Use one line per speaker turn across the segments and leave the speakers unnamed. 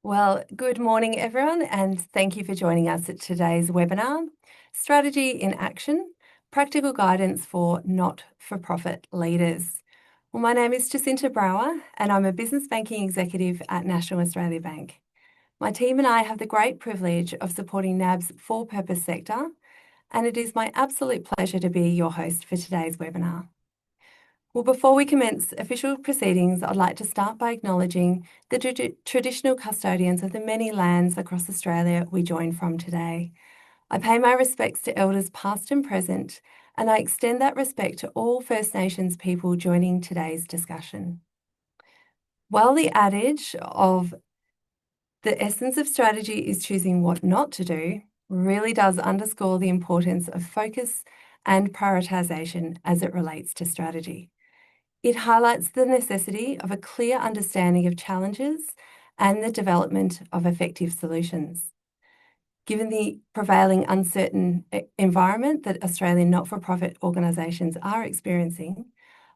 Well, good morning, everyone, and thank you for joining us at today's webinar, Strategy in Action, Practical Guidance for Not-for-Profit Leaders. Well, my name is Jacinta Brower, and I'm a Business Banking Executive at National Australia Bank. My team and I have the great privilege of supporting NAB's for-purpose sector, and it is my absolute pleasure to be your host for today's webinar. Well, before we commence official proceedings, I'd like to start by acknowledging the traditional custodians of the many lands across Australia we join from today. I pay my respects to Elders past and present, and I extend that respect to all First Nations people joining today's discussion. While the adage of the essence of strategy is choosing what not to do really does underscore the importance of focus and prioritisation as it relates to strategy. It highlights the necessity of a clear understanding of challenges and the development of effective solutions. Given the prevailing uncertain environment that Australian not-for-profit organisations are experiencing,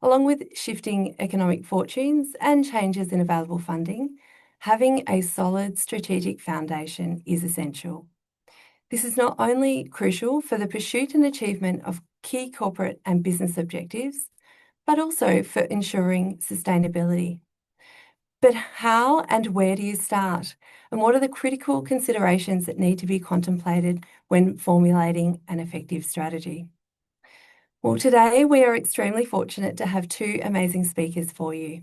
along with shifting economic fortunes and changes in available funding, having a solid strategic foundation is essential. This is not only crucial for the pursuit and achievement of key corporate and business objectives, but also for ensuring sustainability. But how and where do you start? And what are the critical considerations that need to be contemplated when formulating an effective strategy? Well, today we are extremely fortunate to have two amazing speakers for you.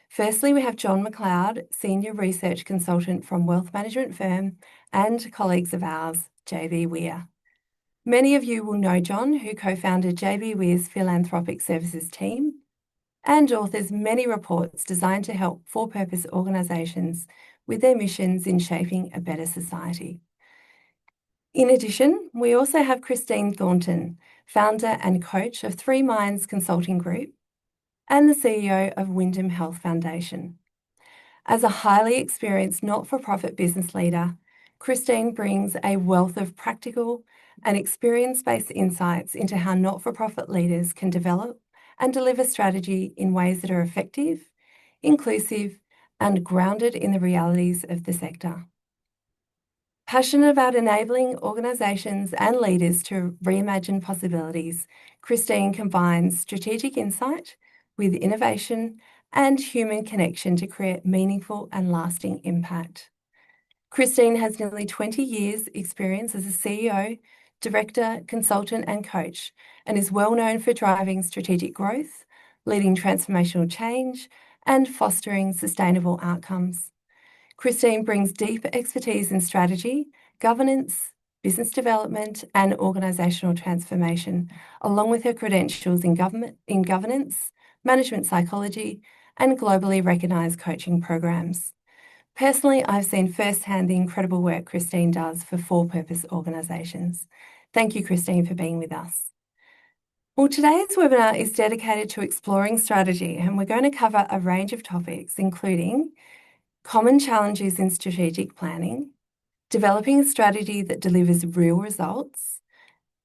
Firstly, we have John McLeod, Senior Research Consultant from wealth management firm and colleagues of ours, JB Weir. Many of you will know John, who co-founded JB Weir's Philanthropic Services team and authors many reports designed to help for-purpose organisations with their missions in shaping a better society. In addition, we also have Christine Thornton, founder and coach of Three Minds Consulting Group and the CEO of Wyndham Health Foundation. As a highly experienced not-for-profit business leader, Christine brings a wealth of practical and experience-based insights into how not-for-profit leaders can develop and deliver strategy in ways that are effective, inclusive, and grounded in the realities of the sector. Passionate about enabling organisations and leaders to reimagine possibilities, Christine combines strategic insight with innovation and human connection to create meaningful and lasting impact. Christine has nearly 20 years' experience as a CEO, director, consultant, and coach, and is well known for driving strategic growth, leading transformational change, and fostering sustainable outcomes. Christine brings deep expertise in strategy, governance, business development, and organisational transformation, along with her credentials in governance, management psychology, and globally recognised coaching programs. Personally, I've seen firsthand the incredible work Christine does for-purpose organisations. Thank you, Christine, for being with us. Well, today's webinar is dedicated to exploring strategy, and we're going to cover a range of topics, including common challenges in strategic planning, developing a strategy that delivers real results,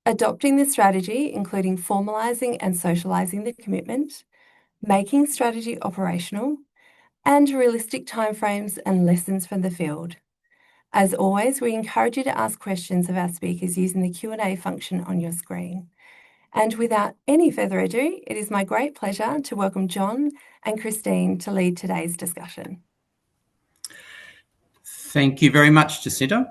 adopting the strategy, including formalising and socialising the commitment, making strategy operational, and realistic timeframes and lessons from the field. As always, we encourage you to ask questions of our speakers using the Q&A function on your screen. And without any further ado, it is my great pleasure to welcome John and Christine to lead today's discussion.
Thank you very much, Jacinta.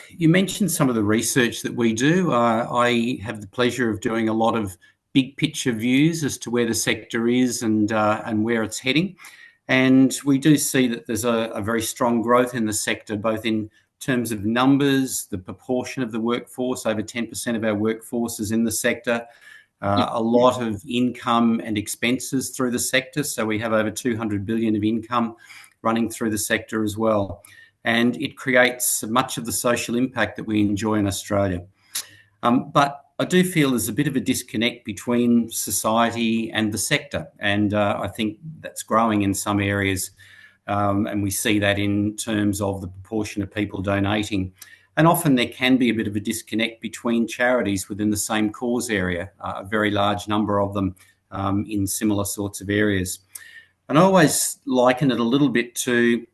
You mentioned some of the research that we do. I have the pleasure of doing a lot of big picture views as to where the sector is and where it's heading. And we do see that there's a very strong growth in the sector, both in terms of numbers, the proportion of the workforce. Over 10% of our workforce is in the sector. A lot of income and expenses through the sector. So we have over 200 billion of income running through the sector as well. And it creates much of the social impact that we enjoy in Australia. But I do feel there's a bit of a disconnect between society and the sector. And I think that's growing in some areas. And we see that in terms of the proportion of people donating. And often there can be a bit of a disconnect between charities within the same cause area, a very large number of them in similar sorts of areas. And I always liken it a little bit to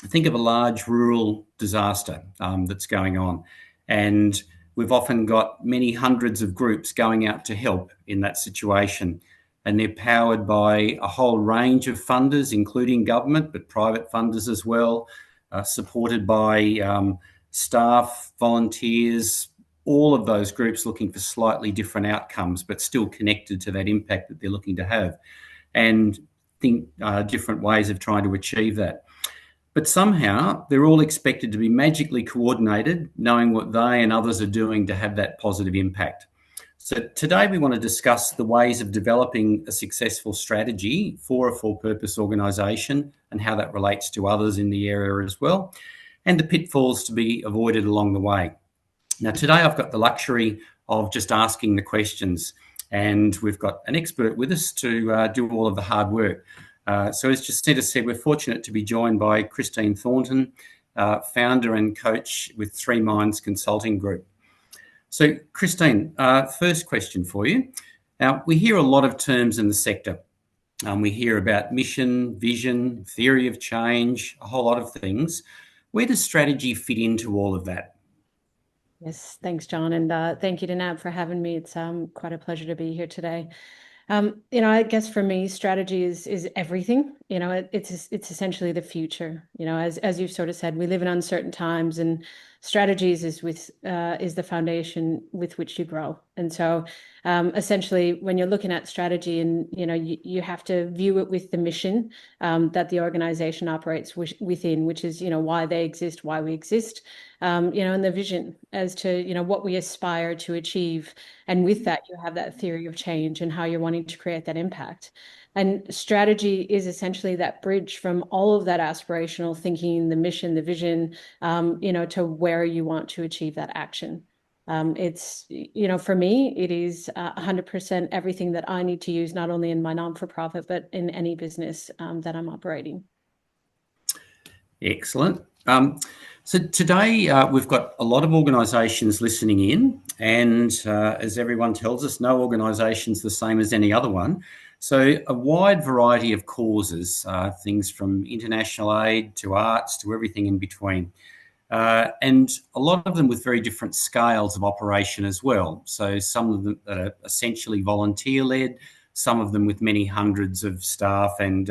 think of a large rural disaster that's going on, and we've often got many hundreds of groups going out to help in that situation, and they're powered by a whole range of funders, including government, but private funders as well, supported by staff, volunteers, all of those groups looking for slightly different outcomes, but still connected to that impact that they're looking to have, and think different ways of trying to achieve that. But somehow they're all expected to be magically coordinated, knowing what they and others are doing to have that positive impact. So today we want to discuss the ways of developing a successful strategy for a for-purpose organisation and how that relates to others in the area as well, and the pitfalls to be avoided along the way. Now, today I've got the luxury of just asking the questions, and we've got an expert with us to do all of the hard work. So as Jacinta said, we're fortunate to be joined by Christine Thornton, founder and coach with Three Minds Consulting Group. So Christine, first question for you. Now, we hear a lot of terms in the sector. We hear about mission, vision, theory of change, a whole lot of things. Where does strategy fit into all of that?
Yes, thanks, John, and thank you to NAB for having me. It's quite a pleasure to be here today. I guess for me, strategy is everything. It's essentially the future. As you've sort of said, we live in uncertain times, and strategies is the foundation with which you grow. And so, essentially, when you're looking at strategy, and you have to view it with the mission that the organization operates within, which is why they exist, why we exist. And the vision as to, what we aspire to achieve. And with that, you have that theory of change and how you're wanting to create that impact. And strategy is essentially that bridge from all of that aspirational thinking, the mission, the vision, to where you want to achieve that action. It's, for me, it is 100% everything that I need to use, not only in my non-for-profit, but in any business that I'm operating.
Excellent. So today we've got a lot of organisations listening in, and as everyone tells us, no organisation's the same as any other one. So a wide variety of causes, things from international aid to arts to everything in between. And a lot of them with very different scales of operation as well. So some of them that are essentially volunteer-led, some of them with many hundreds of staff and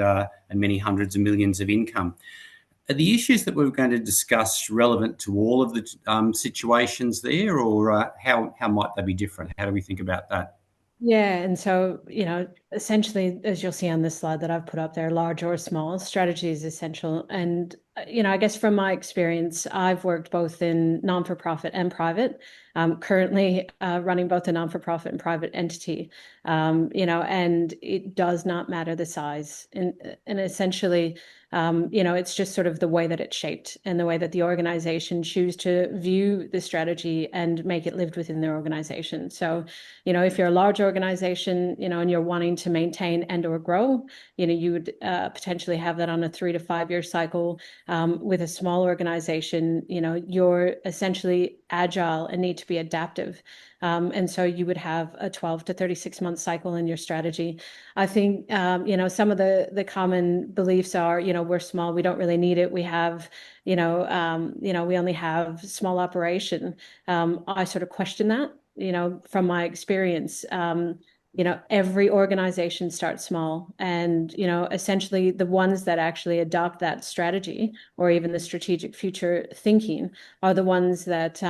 many hundreds of millions of income. Are the issues that we're going to discuss relevant to all of the situations there, or how might they be different? How do we think about that?
Yeah, and so, essentially, as you'll see on this slide that I've put up there, large or small, strategy is essential. And, I guess from my experience, I've worked both in non-for-profit and private, currently running both a non-for-profit and private entity, and it does not matter the size. And essentially, it's just sort of the way that it's shaped and the way that the organization choose to view the strategy and make it lived within their organization. So, if you're a large organization, and you're wanting to maintain and or grow, you would potentially have that on a 3 to 5 year cycle. With a small organization, you're essentially agile and need to be adaptive. And so you would have a 12 to 36 month cycle in your strategy. I think, some of the common beliefs are, we're small, we don't really need it. We have, we only have small operation. I sort of question that, from my experience. Every organization starts small, and, essentially the ones that actually adopt that strategy or even the strategic future thinking are the ones that,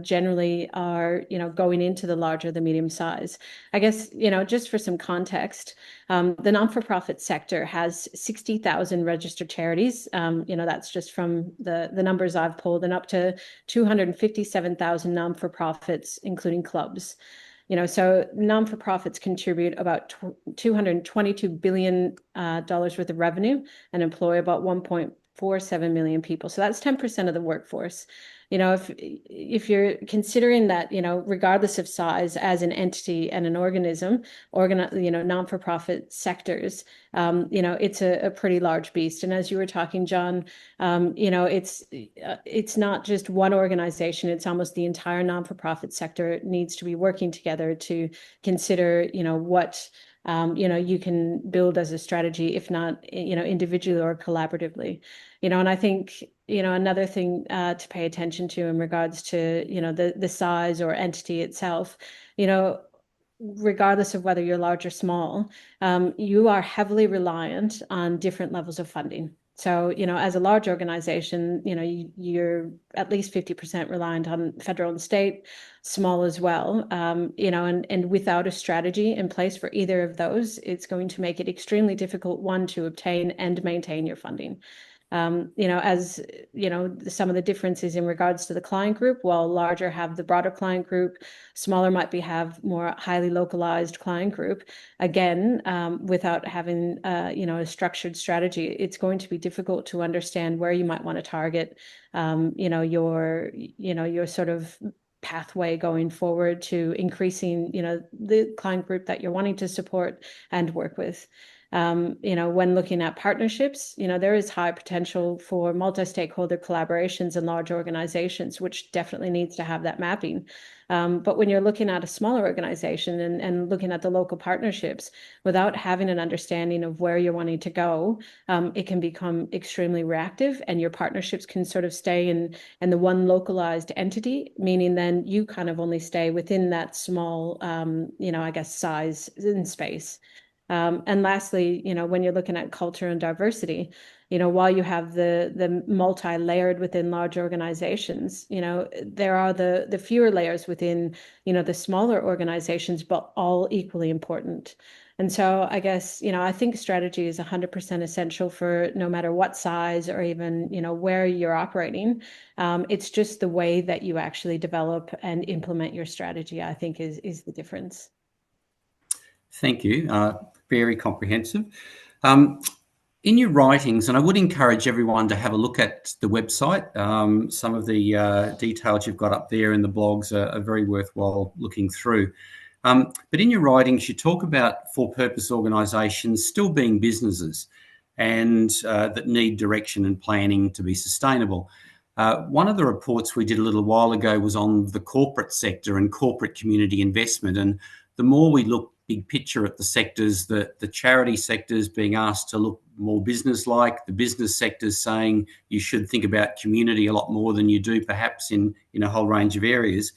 generally are, going into the larger, the medium size. I guess, just for some context, the non-for-profit sector has 60,000 registered charities. That's just from the numbers I've pulled, and up to 257,000 non-for-profits, including clubs. So non-for-profits contribute about $222 billion worth of revenue and employ about 1.47 million people. So that's 10% of the workforce. If you're considering that, regardless of size as an entity and an organism, non-for-profit sectors, it's a pretty large beast. And as you were talking, John, it's not just one organization, it's almost the entire non-for-profit sector needs to be working together to consider, what you can build as a strategy, if not, individually or collaboratively. And I think, another thing to pay attention to in regards to, the size or entity itself, regardless of whether you're large or small, you are heavily reliant on different levels of funding. So, as a large organization, you're at least 50% reliant on federal and state, small as well. And without a strategy in place for either of those, it's going to make it extremely difficult, one, to obtain and maintain your funding. As some of the differences in regards to the client group, while larger have the broader client group, smaller might have more highly localized client group. Again, without having a structured strategy, it's going to be difficult to understand where you might want to target your sort of pathway going forward to increasing the client group that you're wanting to support and work with. When looking at partnerships, there is high potential for multi-stakeholder collaborations in large organizations, which definitely needs to have that mapping. But when you're looking at a smaller organization and looking at the local partnerships, without having an understanding of where you're wanting to go, it can become extremely reactive, and your partnerships can sort of stay in the one localized entity, meaning then you kind of only stay within that small, I guess, size and space. And lastly, when you're looking at culture and diversity, while you have the multi-layered within large organizations, there are the fewer layers within, the smaller organizations, but all equally important. And so I guess, I think strategy is 100% essential for no matter what size or even, where you're operating. It's just the way that you actually develop and implement your strategy, I think, is the difference.
Thank you. Very comprehensive. In your writings, and I would encourage everyone to have a look at the website. Some of the details you've got up there in the blogs are very worthwhile looking through. But in your writings, you talk about for-purpose organisations still being businesses and that need direction and planning to be sustainable. One of the reports we did a little while ago was on the corporate sector and corporate community investment. And the more we look big picture at the sectors, the charity sectors being asked to look more business-like, the business sectors saying you should think about community a lot more than you do perhaps in a whole range of areas.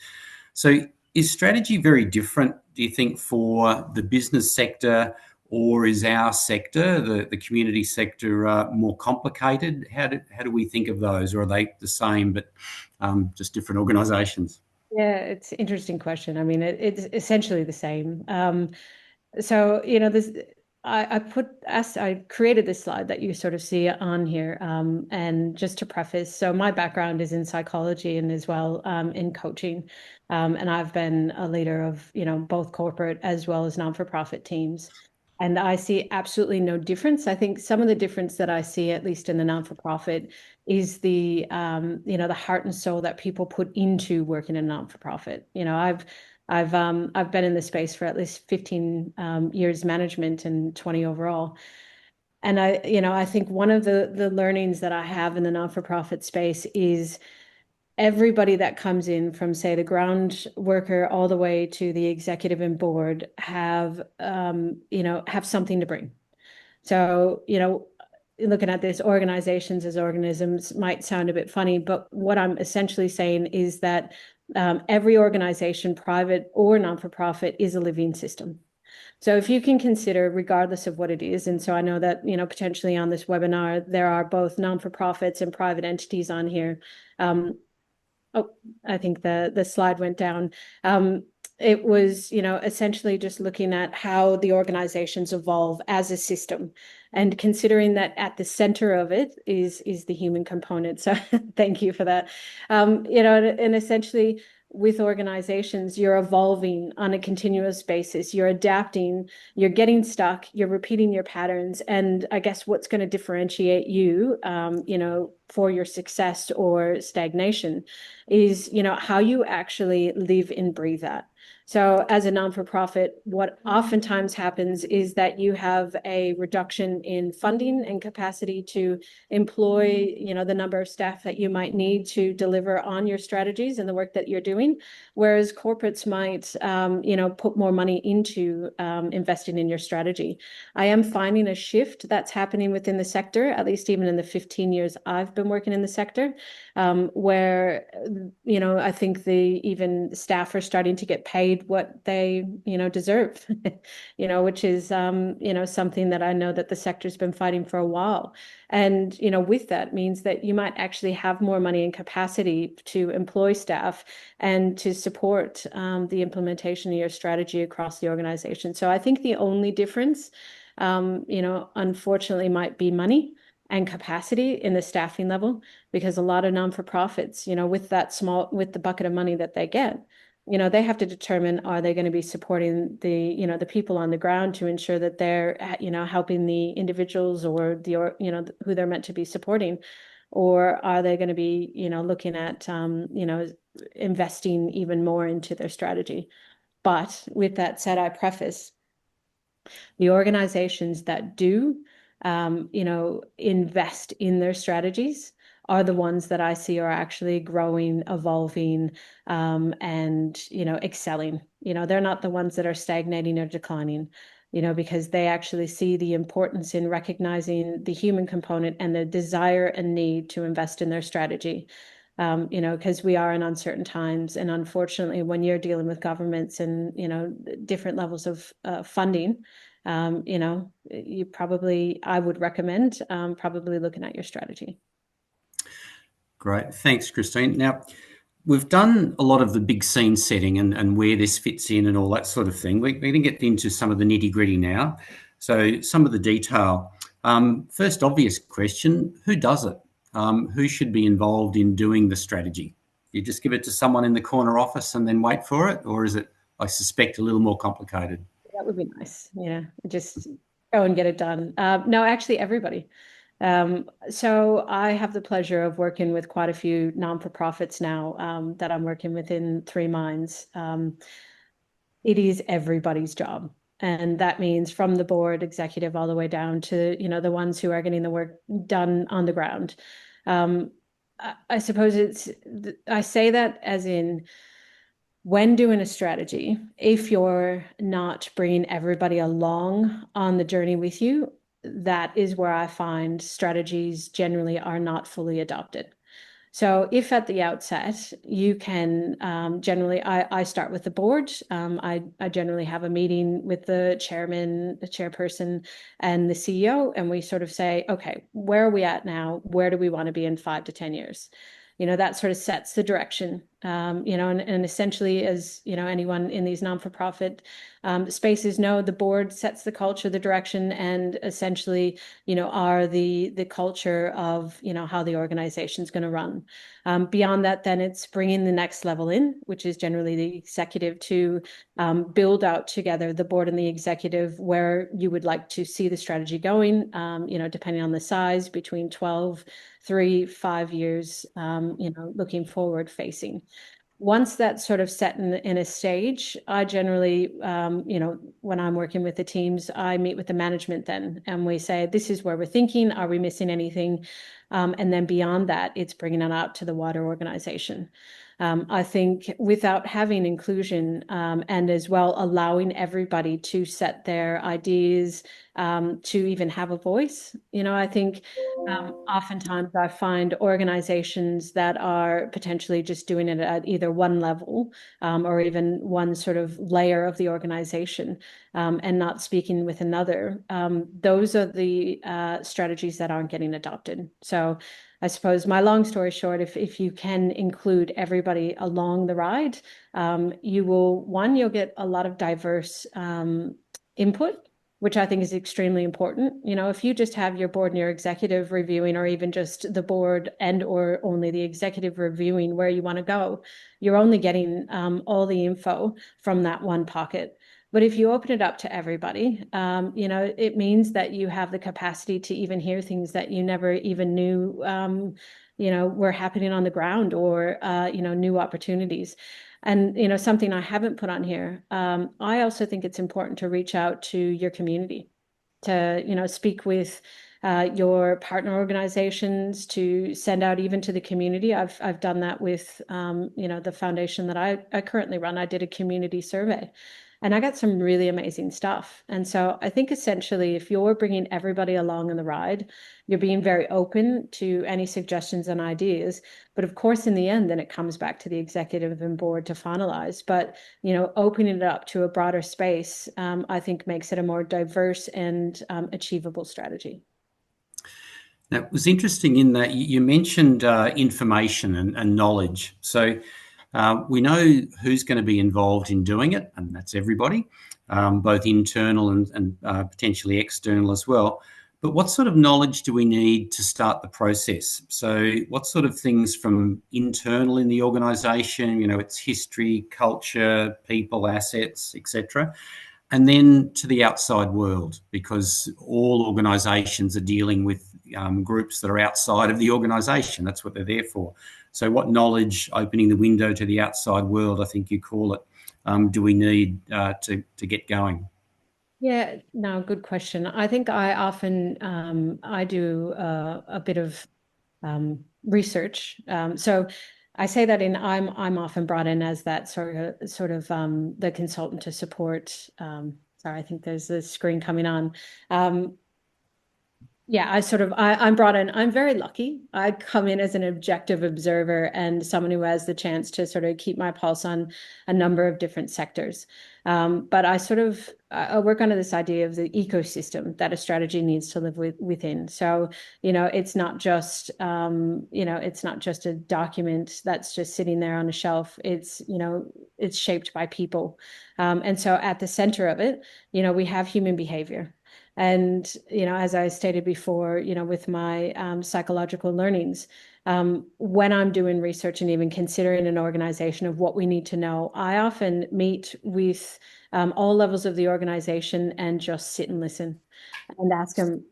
So is strategy very different, do you think, for the business sector, or is our sector, the community sector, more complicated? How do we think of those, or are they the same but just different organisations?
Yeah, it's an interesting question. I mean, it's essentially the same. So, I created this slide that you sort of see on here. And just to preface, so my background is in psychology and as well in coaching. And I've been a leader of, both corporate as well as non-for-profit teams. And I see absolutely no difference. I think some of the difference that I see, at least in the non-for-profit, is the the heart and soul that people put into working in a non-for-profit. I've been in this space for at least 15 years management and 20 overall. And I think one of the learnings that I have in the non-for-profit space is everybody that comes in from, say, the ground worker all the way to the executive and board have something to bring. So, looking at this, organizations as organisms might sound a bit funny, but what I'm essentially saying is that every organization, private or non-for-profit, is a living system. So if you can consider, regardless of what it is, and so I know that, potentially on this webinar, there are both non-for-profits and private entities on here. I think the slide went down. It was, essentially just looking at how the organizations evolve as a system, and considering that at the center of it is the human component. So thank you for that. And essentially with organizations, you're evolving on a continuous basis. You're adapting, you're getting stuck, you're repeating your patterns. And I guess what's going to differentiate you, for your success or stagnation is, how you actually live and breathe that. So as a non-for-profit, what oftentimes happens is that you have a reduction in funding and capacity to employ, the number of staff that you might need to deliver on your strategies and the work that you're doing, whereas corporates might, put more money into investing in your strategy. I am finding a shift that's happening within the sector, at least even in the 15 years I've been working in the sector, where, I think even staff are starting to get paid what they, deserve, which is, something that I know that the sector's been fighting for a while. And, with that means that you might actually have more money and capacity to employ staff and to support the implementation of your strategy across the organization. So I think the only difference, unfortunately, might be money and capacity in the staffing level, because a lot of non-for-profits, with the bucket of money that they get, they have to determine, are they going to be supporting the people on the ground to ensure that they're, helping the individuals or who they're meant to be supporting, or are they going to be, looking at, investing even more into their strategy. But with that said, I preface the organizations that do, invest in their strategies are the ones that I see are actually growing, evolving, and, excelling. They're not the ones that are stagnating or declining, because they actually see the importance in recognizing the human component and the desire and need to invest in their strategy. Because we are in uncertain times. And unfortunately, when you're dealing with governments and, different levels of funding, I would recommend probably looking at your strategy.
Great. Thanks, Christine. Now, we've done a lot of the big scene setting and where this fits in and all that sort of thing. We're going to get into some of the nitty-gritty now. So some of the detail. First obvious question, who does it? Who should be involved in doing the strategy? You just give it to someone in the corner office and then wait for it? Or is it, I suspect, a little more complicated?
That would be nice. Just go and get it done. No, actually, everybody. So I have the pleasure of working with quite a few non-for-profits now that I'm working within 3 Minds. It is everybody's job. And that means from the board executive all the way down to, the ones who are getting the work done on the ground. I suppose I say that as in, when doing a strategy, if you're not bringing everybody along on the journey with you, that is where I find strategies generally are not fully adopted. So if at the outset you can generally, I start with the board. I generally have a meeting with the chairman, the chairperson, and the CEO, and we sort of say, okay, where are we at now? Where do we want to be in 5 to 10 years? That sort of sets the direction, and essentially, as anyone in these non-for-profit spaces know, the board sets the culture, the direction, and essentially, are the culture of, how the organization is going to run. Beyond that, then it's bringing the next level in, which is generally the executive, to build out together, the board and the executive, where you would like to see the strategy going, depending on the size, between 12, 3, 5 years, looking forward facing. Once that's sort of set in a stage, I generally, when I'm working with the teams, I meet with the management then, and we say, this is where we're thinking. Are we missing anything? And then beyond that, it's bringing it out to the wider organization. I think without having inclusion and as well allowing everybody to set their ideas, to even have a voice, I think oftentimes I find organizations that are potentially just doing it at either one level or even one sort of layer of the organization and not speaking with another. Those are the strategies that aren't getting adopted. So I suppose my long story short, if you can include everybody along the ride, you'll get a lot of diverse input, which I think is extremely important. If you just have your board and your executive reviewing, or even just the board and or only the executive reviewing where you want to go, you're only getting all the info from that one pocket. But if you open it up to everybody, it means that you have the capacity to even hear things that you never even knew were happening on the ground, or new opportunities. And something I haven't put on here, I also think it's important to reach out to your community, to speak with your partner organizations, to send out even to the community. I've done that with the foundation that I currently run. I did a community survey, and I got some really amazing stuff. And so I think essentially, if you're bringing everybody along in the ride, you're being very open to any suggestions and ideas. But of course, in the end, then it comes back to the executive and board to finalize. But opening it up to a broader space, I think makes it a more diverse and achievable strategy.
Now, it was interesting in that you mentioned information and knowledge. So we know who's going to be involved in doing it, and that's everybody, both internal and potentially external as well. But what sort of knowledge do we need to start the process? So what sort of things from internal in the organisation, its history, culture, people, assets, etc., and then to the outside world, because all organisations are dealing with groups that are outside of the organisation. That's what they're there for. So what knowledge, opening the window to the outside world, I think you call it, do we need to get going?
Yeah, no, good question. I think I often I do a bit of research. So I say that I'm often brought in as that sort of the consultant to support. Sorry, I think there's a screen coming on. Yeah, I'm brought in. I'm very lucky. I come in as an objective observer and someone who has the chance to sort of keep my pulse on a number of different sectors. But I work under this idea of the ecosystem that a strategy needs to live within. So, it's not just a document that's just sitting there on a shelf. It's shaped by people. And so at the center of it, we have human behavior. And, as I stated before, with my psychological learnings, when I'm doing research and even considering an organization of what we need to know, I often meet with all levels of the organization and just sit and listen and ask them,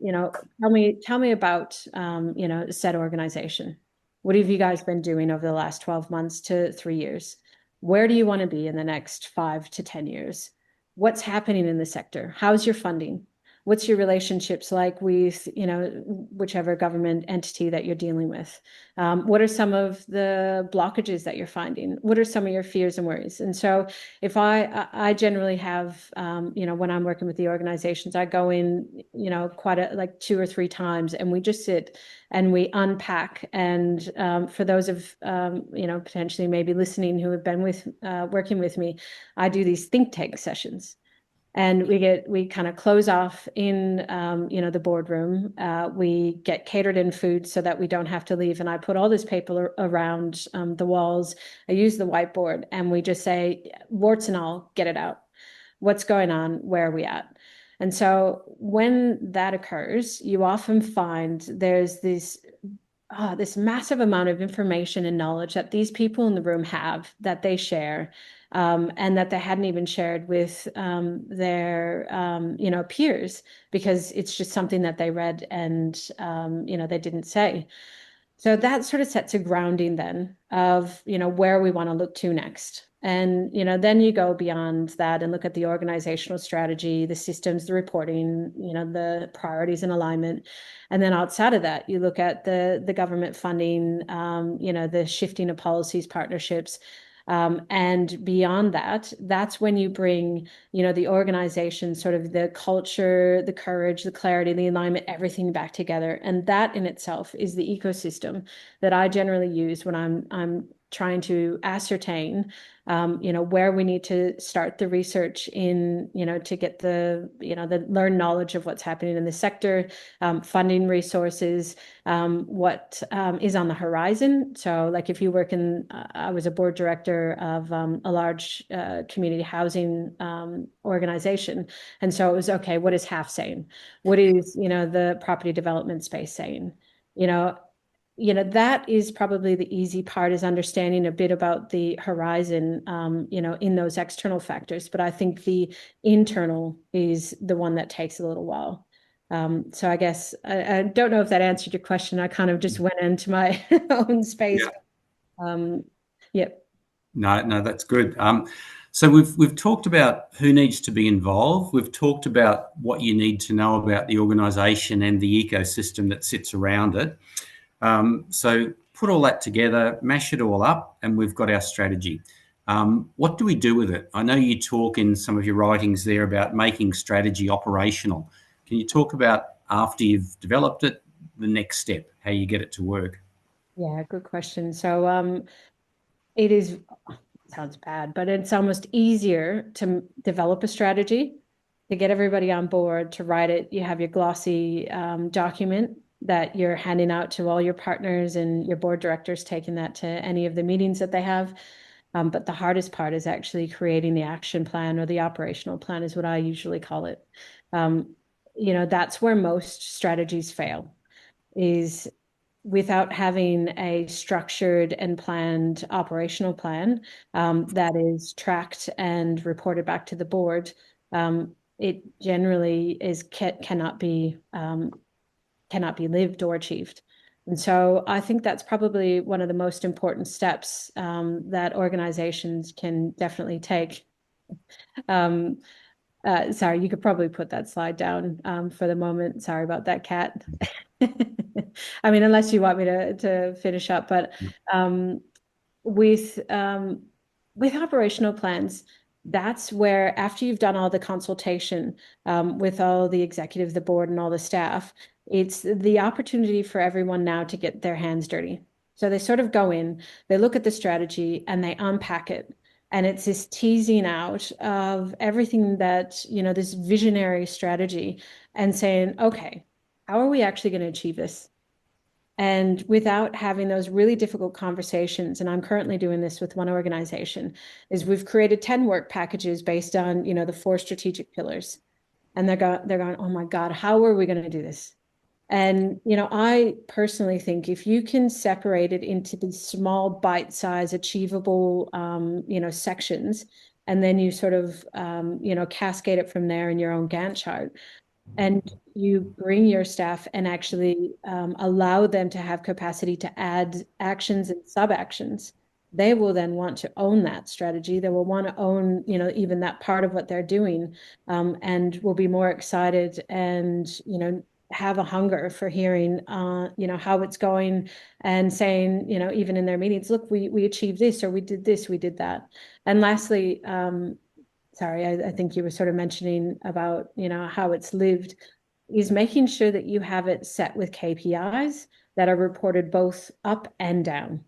tell me about, said organization. What have you guys been doing over the last 12 months to 3 years? Where do you want to be in the next 5 to 10 years? What's happening in the sector? How's your funding? What's your relationships like with, whichever government entity that you're dealing with? What are some of the blockages that you're finding? What are some of your fears and worries? And so if I generally have, when I'm working with the organizations, I go in, like 2 or 3 times, and we just sit and we unpack. And for those of, potentially maybe listening who have been working with me, I do these think tank sessions. And we kind of close off in, the boardroom. We get catered in food so that we don't have to leave. And I put all this paper around the walls. I use the whiteboard, and we just say, warts and all, get it out. What's going on? Where are we at? And so when that occurs, you often find there's this massive amount of information and knowledge that these people in the room have that they share. And that they hadn't even shared with their peers, because it's just something that they read and they didn't say. So that sort of sets a grounding then of where we want to look to next. And then you go beyond that and look at the organizational strategy, the systems, the reporting, the priorities and alignment. And then outside of that, you look at the government funding, the shifting of policies, partnerships. And beyond that, that's when you bring, the organization, sort of the culture, the courage, the clarity, the alignment, everything back together. And that in itself is the ecosystem that I generally use when I'm trying to ascertain, where we need to start the research in, to get the learned knowledge of what's happening in the sector, funding resources, what is on the horizon. So like if you work I was a board director of a large community housing organization. And so it was, okay, what is HAF saying? What is, the property development space saying? That is probably the easy part, is understanding a bit about the horizon, in those external factors. But I think the internal is the one that takes a little while. So I guess I don't know if that answered your question. I kind of just went into my own space. Yeah.
No, that's good. So we've talked about who needs to be involved. We've talked about what you need to know about the organisation and the ecosystem that sits around it. So put all that together, mash it all up, and we've got our strategy. What do we do with it? I know you talk in some of your writings there about making strategy operational. Can you talk about, after you've developed it, the next step, how you get it to work?
Yeah, good question. So it is, sounds bad, but it's almost easier to develop a strategy, to get everybody on board, to write it. You have your glossy document that you're handing out to all your partners and your board directors, taking that to any of the meetings that they have. But the hardest part is actually creating the action plan, or the operational plan is what I usually call it. That's where most strategies fail, is without having a structured and planned operational plan that is tracked and reported back to the board. It generally cannot be lived or achieved. And so I think that's probably one of the most important steps that organizations can definitely take. Sorry, you could probably put that slide down for the moment. Sorry about that, Kat. I mean, unless you want me to finish up, but with operational plans, that's where, after you've done all the consultation with all the executive, the board, and all the staff, it's the opportunity for everyone now to get their hands dirty. So they sort of go in, they look at the strategy, and they unpack it. And it's this teasing out of everything that, this visionary strategy, and saying, okay, how are we actually going to achieve this? And without having those really difficult conversations, and I'm currently doing this with one organization, is we've created 10 work packages based on, the 4 strategic pillars. And they're going, oh my God, how are we going to do this? And, I personally think if you can separate it into these small, bite-sized, achievable, sections, and then you sort of, cascade it from there in your own Gantt chart, and you bring your staff and actually allow them to have capacity to add actions and sub-actions, they will then want to own that strategy. They will want to own, even that part of what they're doing, and will be more excited and, have a hunger for hearing, how it's going, and saying, even in their meetings, look, we achieved this, or we did this, we did that. And lastly, sorry, I think you were sort of mentioning about, how it's lived, is making sure that you have it set with KPIs that are reported both up and down.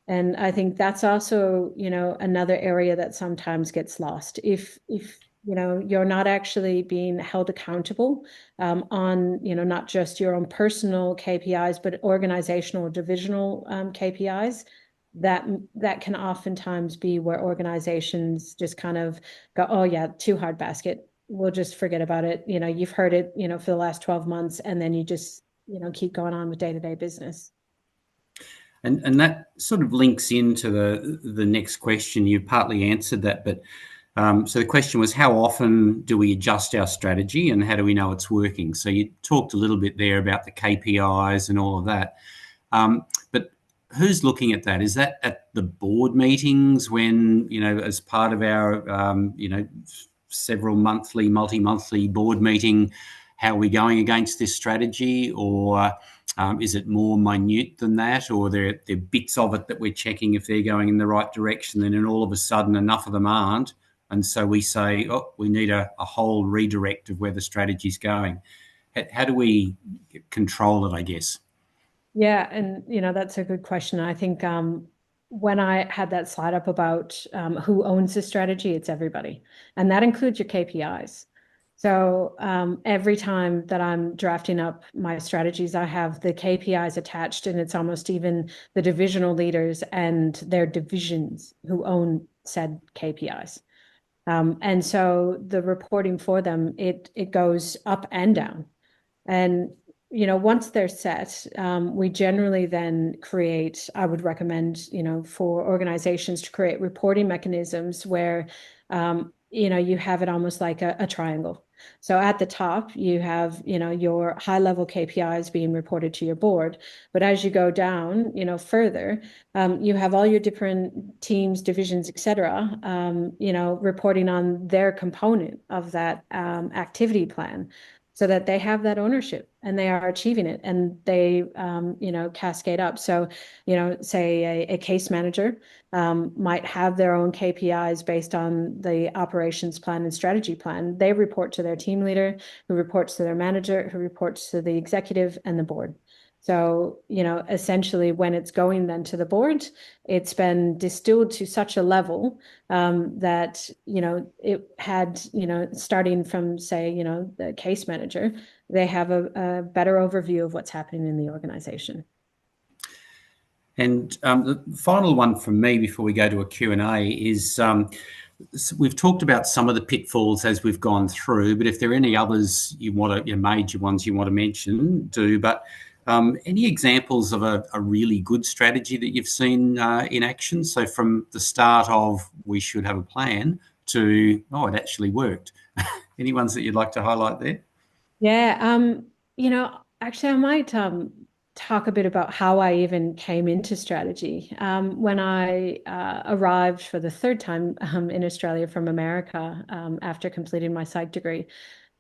And I think that's also, another area that sometimes gets lost. If you're not actually being held accountable on, not just your own personal KPIs, but organizational or divisional KPIs, that can oftentimes be where organizations just kind of go, oh yeah, too hard basket. We'll just forget about it. You've heard it, for the last 12 months, and then you just, keep going on with day-to-day business.
And that sort of links into the next question. You partly answered that, but so the question was, how often do we adjust our strategy, and how do we know it's working? So you talked a little bit there about the KPIs and all of that. But who's looking at that? Is that at the board meetings when, as part of our, several monthly, multi-monthly board meeting, how are we going against this strategy? Or is it more minute than that? Or there are bits of it that we're checking if they're going in the right direction, and then all of a sudden enough of them aren't. And so we say, oh, we need a whole redirect of where the strategy's going. How do we control it, I guess?
Yeah, and that's a good question. I think when I had that slide up about who owns the strategy, it's everybody, and that includes your KPIs. So every time that I'm drafting up my strategies, I have the KPIs attached, and it's almost even the divisional leaders and their divisions who own said KPIs. And so the reporting for them, it goes up and down. And once they're set, we generally then create, I would recommend, for organizations to create reporting mechanisms where, you have it almost like a triangle. So at the top, you have, your high level KPIs being reported to your board. But as you go down, further, you have all your different teams, divisions, et cetera, reporting on their component of that activity plan, so that they have that ownership and they are achieving it, and they, cascade up. So, say a case manager might have their own KPIs based on the operations plan and strategy plan. They report to their team leader, who reports to their manager, who reports to the executive and the board. So, essentially when it's going then to the board, it's been distilled to such a level that, it had, starting from, say, the case manager, they have a better overview of what's happening in the organization.
And the final one from me before we go to a Q&A is we've talked about some of the pitfalls as we've gone through, but if there are any others major ones you want to mention, do. But any examples of a really good strategy that you've seen in action? So from the start of we should have a plan to, it actually worked. Any ones that you'd like to highlight there?
Yeah, actually I might talk a bit about how I even came into strategy. When I arrived for the third time in Australia from America after completing my psych degree,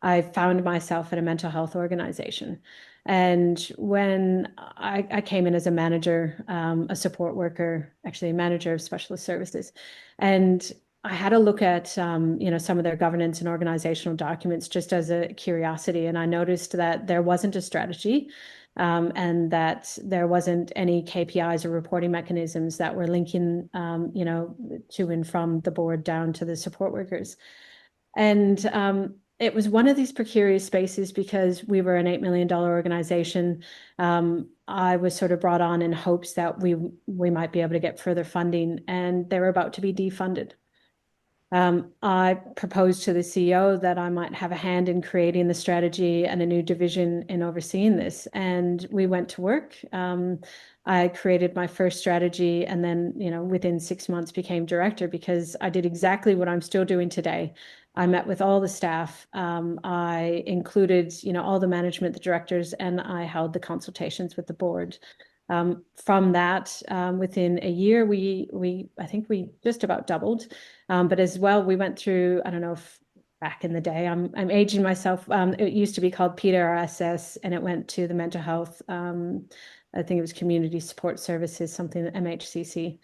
I found myself at a mental health organization. And when I came in as a manager, a support worker, actually a manager of specialist services, and I had a look at, some of their governance and organizational documents just as a curiosity. And I noticed that there wasn't a strategy and that there wasn't any KPIs or reporting mechanisms that were linking, to and from the board down to the support workers. And it was one of these precarious spaces because we were an $8 million organization. I was sort of brought on in hopes that we might be able to get further funding, and they were about to be defunded. I proposed to the CEO that I might have a hand in creating the strategy and a new division in overseeing this. And we went to work. I created my first strategy, and then, within 6 months became director, because I did exactly what I'm still doing today. I met with all the staff. I included, all the management, the directors, and I held the consultations with the board. From that, within a year, I think we just about doubled. But as well, we went through, I don't know if back in the day, I'm aging myself. It used to be called PDRSS, and it went to the mental health. I think it was Community Support Services, something, MHCC.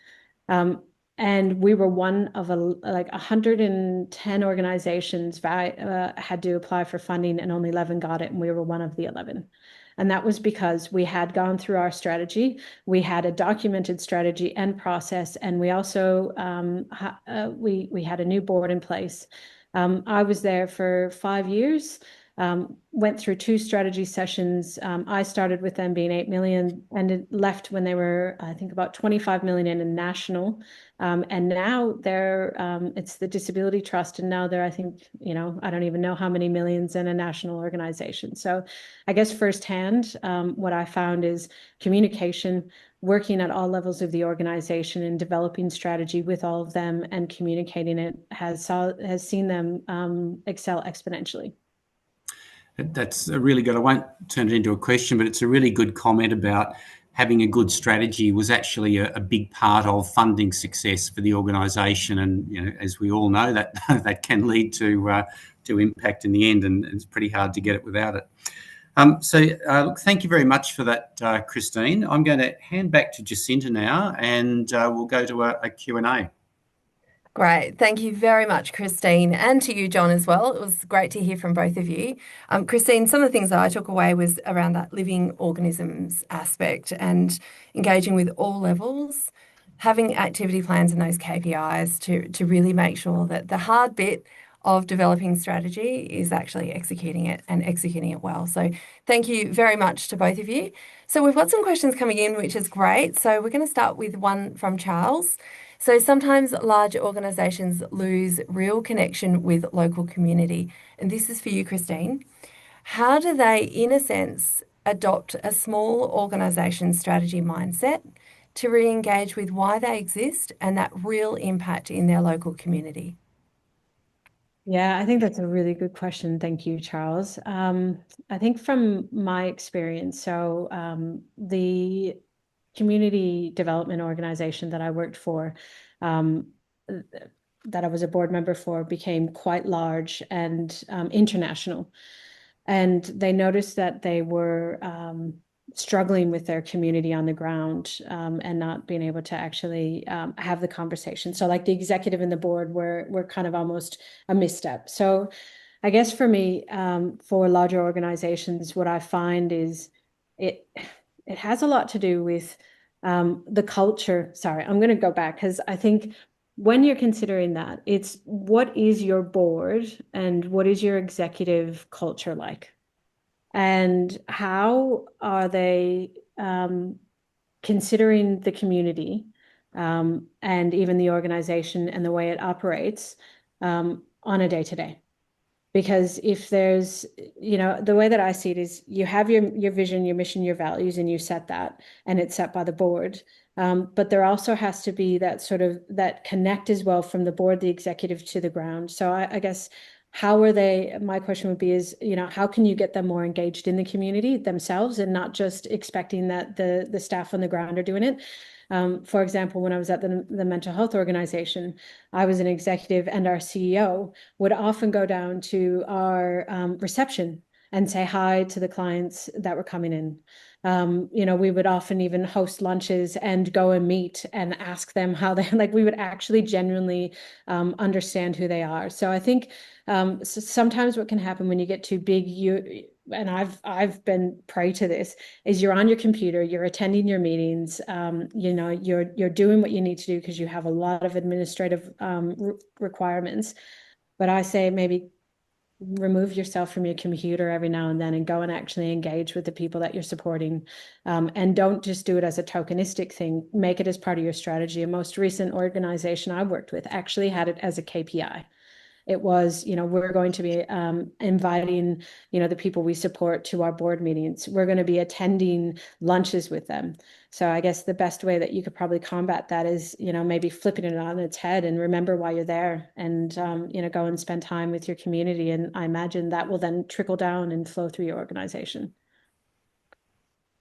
And we were one of 110 organizations had to apply for funding, and only 11 got it, and we were one of the 11. And that was because we had gone through our strategy. We had a documented strategy and process, and we also we had a new board in place. I was there for 5 years. Went through 2 strategy sessions. I started with them being 8 million, and it left when they were, I think, about 25 million in national. And now it's the Disability Trust, and now they're, I think, I don't even know how many millions in a national organization. So I guess firsthand, what I found is communication, working at all levels of the organization and developing strategy with all of them and communicating it has seen them excel exponentially.
That's a really good, I won't turn it into a question, but it's a really good comment about having a good strategy was actually a big part of funding success for the organisation. And, as we all know, that can lead to impact in the end, and it's pretty hard to get it without it. Look, thank you very much for that, Christine. I'm going to hand back to Jacinta now, and we'll go to a Q&A.
Great. Thank you very much, Christine, and to you, John, as well. It was great to hear from both of you. Christine, some of the things that I took away was around that living organisms aspect and engaging with all levels, having activity plans and those KPIs to really make sure that the hard bit of developing strategy is actually executing it and executing it well. So thank you very much to both of you. So we've got some questions coming in, which is great. So we're going to start with one from Charles. So sometimes large organisations lose real connection with local community. And this is for you, Christine. How do they, in a sense, adopt a small organisation strategy mindset to re-engage with why they exist and that real impact in their local community?
Yeah, I think that's a really good question. Thank you, Charles. I think from my experience, so the community development organization that I worked for, um, that I was a board member for, became quite large and international. And they noticed that they were struggling with their community on the ground, and not being able to actually have the conversation. So like the executive and the board were kind of almost a misstep. So I guess for me, for larger organizations, what I find is it it has a lot to do with the culture. Sorry, I'm going to go back because I think when you're considering that, it's what is your board and what is your executive culture like? And how are they considering the community, and even the organization and the way it operates on a day to day? Because if there's, the way that I see it is you have your vision, your mission, your values, and you set that, and it's set by the board. But there also has to be that sort of that connect as well from the board, the executive to the ground. So I guess how are they, my question would be is, how can you get them more engaged in the community themselves and not just expecting that the staff on the ground are doing it? For example, when I was at the mental health organization, I was an executive, and our CEO would often go down to our reception and say hi to the clients that were coming in. We would often even host lunches and go and meet and ask them how they like. We would actually genuinely understand who they are. So I think sometimes what can happen when you get too big, and I've been prey to this, is you're on your computer, you're attending your meetings, you're doing what you need to do because you have a lot of administrative requirements. But I say maybe remove yourself from your computer every now and then and go and actually engage with the people that you're supporting. And don't just do it as a tokenistic thing, make it as part of your strategy. A most recent organization I worked with actually had it as a KPI. It was, we're going to be inviting, the people we support to our board meetings. We're going to be attending lunches with them. So I guess the best way that you could probably combat that is, maybe flipping it on its head and remember why you're there, and, go and spend time with your community. And I imagine that will then trickle down and flow through your organization.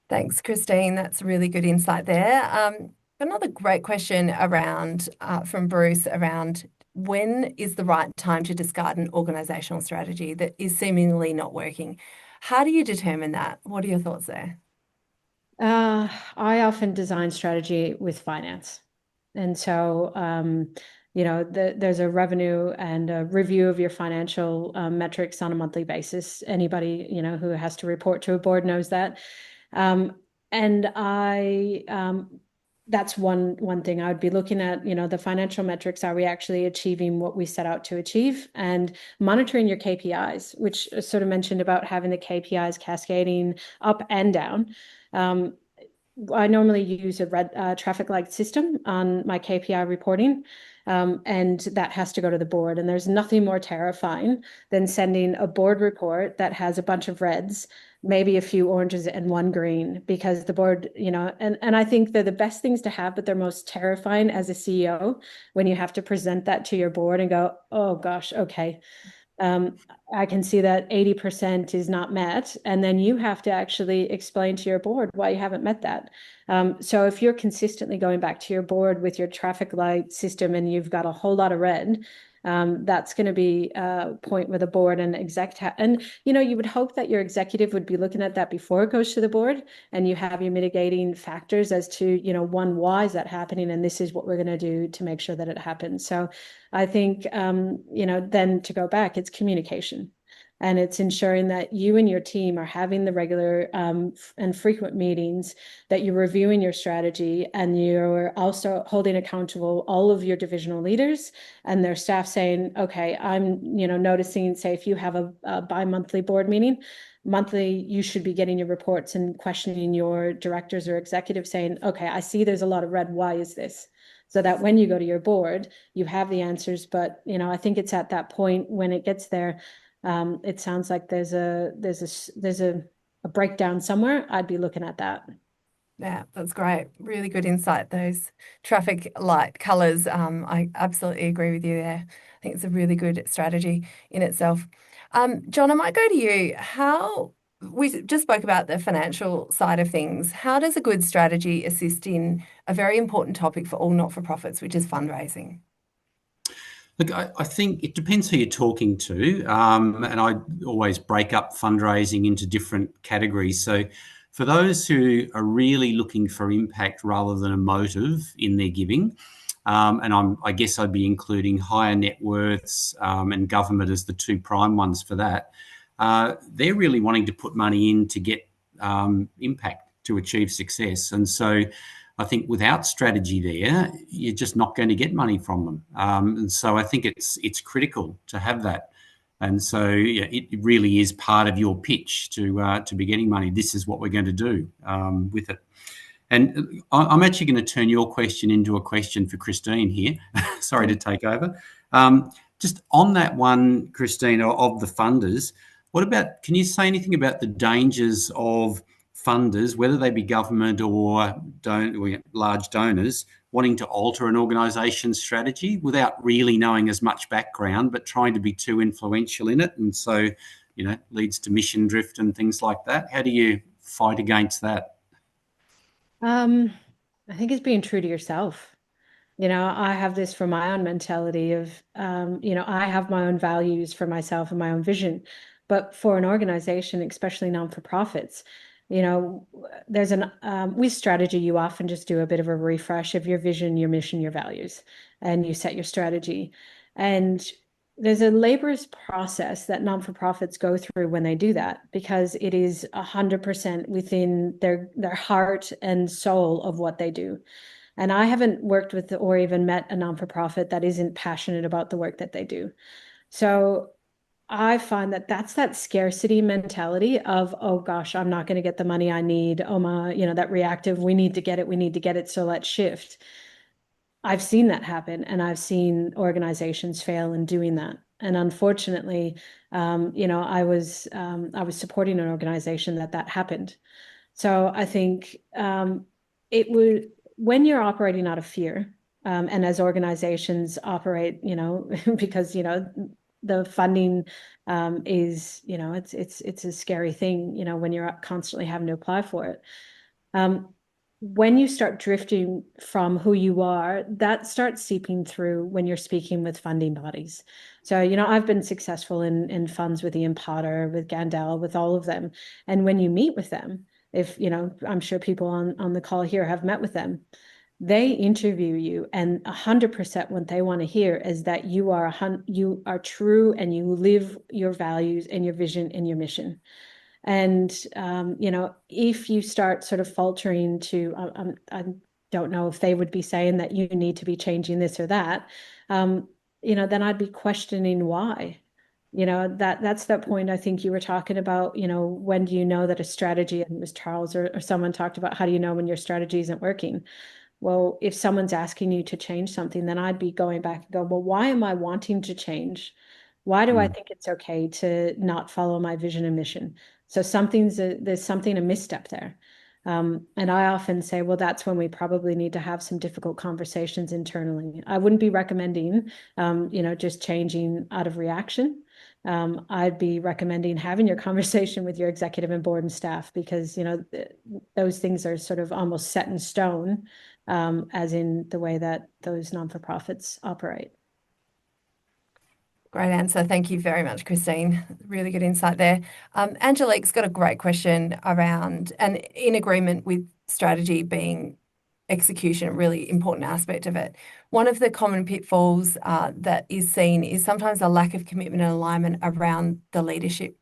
Thanks, Christine. That's really good insight there. Another great question around from Bruce around when is the right time to discard an organizational strategy that is seemingly not working? How do you determine that? What are your thoughts there?
I often design strategy with finance. And so, there's a revenue and a review of your financial metrics on a monthly basis. Anybody, who has to report to a board knows that. And that's one thing I would be looking at, the financial metrics. Are we actually achieving what we set out to achieve? And monitoring your KPIs, which sort of mentioned about having the KPIs cascading up and down. I normally use a red traffic light system on my KPI reporting, and that has to go to the board. And there's nothing more terrifying than sending a board report that has a bunch of reds, maybe a few oranges and one green, because the board, and I think they're the best things to have, but they're most terrifying as a CEO when you have to present that to your board and go, oh gosh, okay. I can see that 80% is not met, and then you have to actually explain to your board why you haven't met that. So if you're consistently going back to your board with your traffic light system and you've got a whole lot of red, that's going to be a point where the board and exec and you would hope that your executive would be looking at that before it goes to the board, and you have your mitigating factors as to why is that happening, and this is what we're going to do to make sure that it happens. So I think then to go back, it's communication. And it's ensuring that you and your team are having the regular and frequent meetings, that you're reviewing your strategy, and you're also holding accountable all of your divisional leaders and their staff, saying, okay, I'm noticing, say, if you have a bi-monthly board meeting, monthly, you should be getting your reports and questioning your directors or executives, saying, okay, I see there's a lot of red. Why is this? So that when you go to your board, you have the answers. But I think it's at that point when it gets there. It sounds like there's a breakdown somewhere. I'd be looking at that.
Yeah, that's great. Really good insight. Those traffic light colours. I absolutely agree with you there. I think it's a really good strategy in itself. John, I might go to you. How we just spoke about the financial side of things. How does a good strategy assist in a very important topic for all not-for-profits, which is fundraising?
Look, I think it depends who you're talking to, and I always break up fundraising into different categories. So, for those who are really looking for impact rather than a motive in their giving, and I guess I'd be including higher net worths and government as the two prime ones for that. They're really wanting to put money in to get impact to achieve success, and so I think without strategy there, you're just not going to get money from them. And so I think it's critical to have that. And so yeah, it really is part of your pitch to be getting money. This is what we're going to do with it. And I'm actually going to turn your question into a question for Christine here. Sorry to take over. Just on that one, Christine, of the funders, can you say anything about the dangers of funders, whether they be government or large donors, wanting to alter an organisation's strategy without really knowing as much background, but trying to be too influential in it, and so leads to mission drift and things like that? How do you fight against that?
I think it's being true to yourself. I have this from my own mentality of, I have my own values for myself and my own vision. But for an organization, especially non-for-profits, there's with strategy, you often just do a bit of a refresh of your vision, your mission, your values, and you set your strategy. And there's a laborious process that non-for-profits go through when they do that, because it is 100% within their heart and soul of what they do. And I haven't worked with or even met a non-for-profit that isn't passionate about the work that they do. So I find that that's that scarcity mentality of, oh gosh, I'm not going to get the money I need. Oh my, that reactive, we need to get it. So let's shift. I've seen that happen, and I've seen organizations fail in doing that. And unfortunately, I was supporting an organization that happened. So I think it would, when you're operating out of fear, and as organizations operate, because the funding is, it's a scary thing, when you're constantly having to apply for it. When you start drifting from who you are, that starts seeping through when you're speaking with funding bodies. So, I've been successful in funds with Ian Potter, with Gandel, with all of them. And when you meet with them, if, I'm sure people on the call here have met with them, they interview you, and 100% what they want to hear is that you are true and you live your values and your vision and your mission. And, if you start sort of faltering to, I don't know if they would be saying that you need to be changing this or that, then I'd be questioning why. That's that point I think you were talking about, when do you know that a strategy, and it was Charles or someone talked about, how do you know when your strategy isn't working? Well, if someone's asking you to change something, then I'd be going back and go, well, why am I wanting to change? Why do I think it's okay to not follow my vision and mission? So there's something a misstep there. And I often say, well, that's when we probably need to have some difficult conversations internally. I wouldn't be recommending, just changing out of reaction. I'd be recommending having your conversation with your executive and board and staff, because, those things are sort of almost set in stone, as in the way that those non-for-profits operate.
Great answer. Thank you very much, Christine. Really good insight there. Angelique's got a great question around, and in agreement with strategy being execution, a really important aspect of it. One of the common pitfalls that is seen is sometimes a lack of commitment and alignment around the leadership